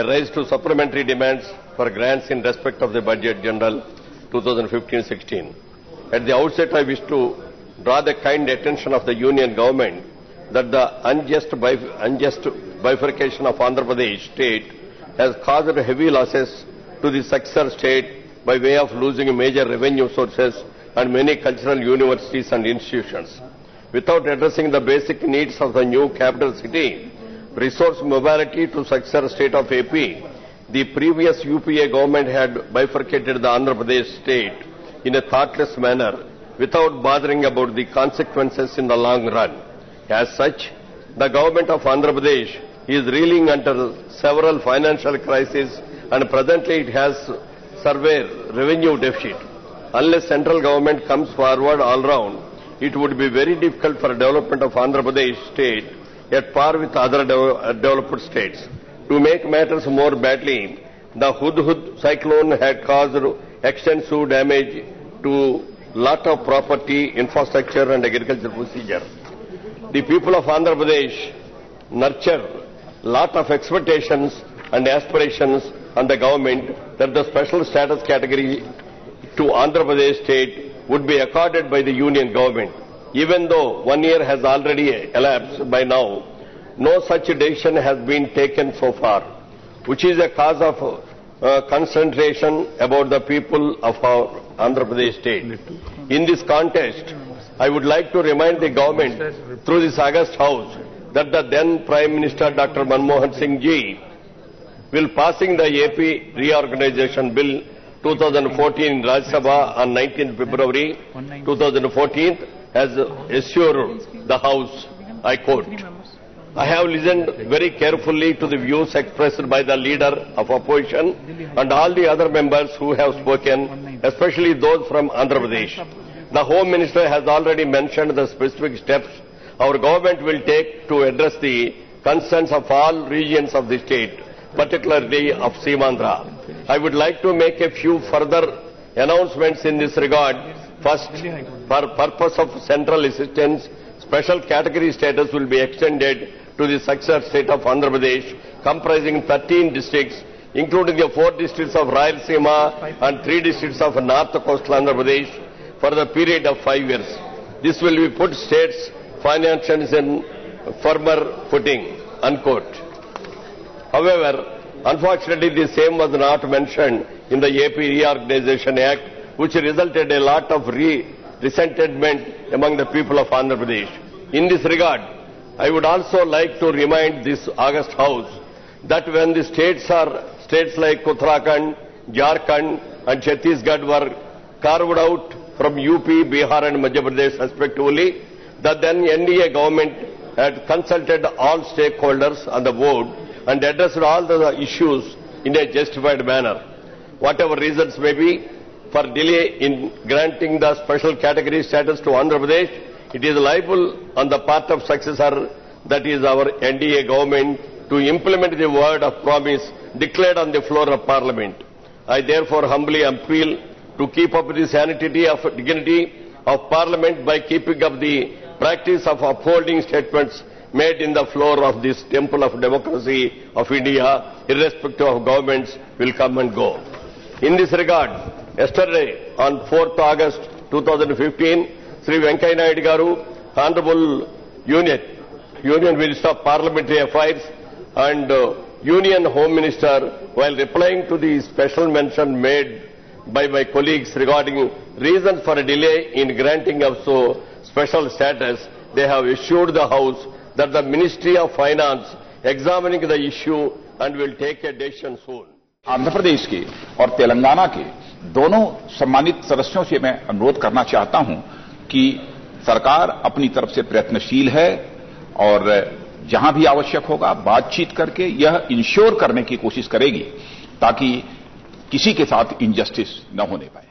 raised two supplementary demands for grants in respect of the Budget General 2015-16. At the outset, I wish to draw the kind attention of the Union Government that the unjust bifurcation of Andhra Pradesh state has caused heavy losses to the successor state by way of losing major revenue sources and many cultural universities and institutions. Without addressing the basic needs of the new capital city, resource mobility to successor state of AP, the previous UPA government had bifurcated the Andhra Pradesh state in a thoughtless manner without bothering about the consequences in the long run. As such, the government of Andhra Pradesh is reeling under several financial crises and presently it has severe revenue deficit. Unless central government comes forward all round, it would be very difficult for development of Andhra Pradesh state at par with other developed states. To make matters more badly, the Hudhud cyclone had caused extensive damage to lot of property, infrastructure and agricultural procedure. The people of Andhra Pradesh nurture lot of expectations and aspirations on the government that the special status category to Andhra Pradesh state would be accorded by the Union government. Even though 1 year has already elapsed by now, no such decision has been taken so far, which is a cause of concentration about the people of our Andhra Pradesh state. In this context, I would like to remind the government through this August House that the then Prime Minister Dr. Manmohan Singh ji will passing the AP Reorganization Bill 2014 in Rajya Sabha on 19th February 2014 has assured the House, I quote, I have listened very carefully to the views expressed by the leader of opposition and all the other members who have spoken, especially those from Andhra Pradesh. The Home Minister has already mentioned the specific steps our government will take to address the concerns of all regions of the state, particularly of Seemandhra. I would like to make a few further announcements in this regard. First, for purpose of central assistance, special category status will be extended to the successor state of Andhra Pradesh, comprising 13 districts, including the 4 districts of Rayalaseema and 3 districts of North Coastal Andhra Pradesh, for the period of 5 years. This will be put states' finances in firmer footing, unquote. However, unfortunately, the same was not mentioned in the AP Reorganization Act, which resulted in a lot of resentment among the people of Andhra Pradesh. In this regard, I would also like to remind this August House that when the states like Uttarakhand, Jharkhand and Chhattisgarh were carved out from UP, Bihar and Madhya Pradesh respectively, the then NDA government had consulted all stakeholders on the board and addressed all the issues in a justified manner. Whatever reasons may be for delay in granting the special category status to Andhra Pradesh, it is liable on the part of successor, that is our NDA government, to implement the word of promise declared on the floor of Parliament. I therefore humbly appeal to keep up the dignity of Parliament by keeping up the practice of upholding statements made in the floor of this temple of democracy of India, irrespective of governments will come and go. In this regard, yesterday on 4th August 2015, Sri Venkaiah Naidu Garu, Honorable Union Minister of Parliamentary Affairs and Union Home Minister, while replying to the special mention made by my colleagues regarding reasons for a delay in granting of so special status, they have assured the House that the Ministry of Finance examining the issue and will take a decision soon. Andhra Pradesh के और तेलंगाना के दोनों सम्मानित सदस्यों से मैं अनुरोध करना चाहता हूं कि सरकार अपनी तरफ से प्रयत्नशील है और जहां भी आवश्यक होगा बातचीत करके यह इंश्योर करने की कोशिश करेगी ताकि किसी के साथ इनजस्टिस न होने पाए।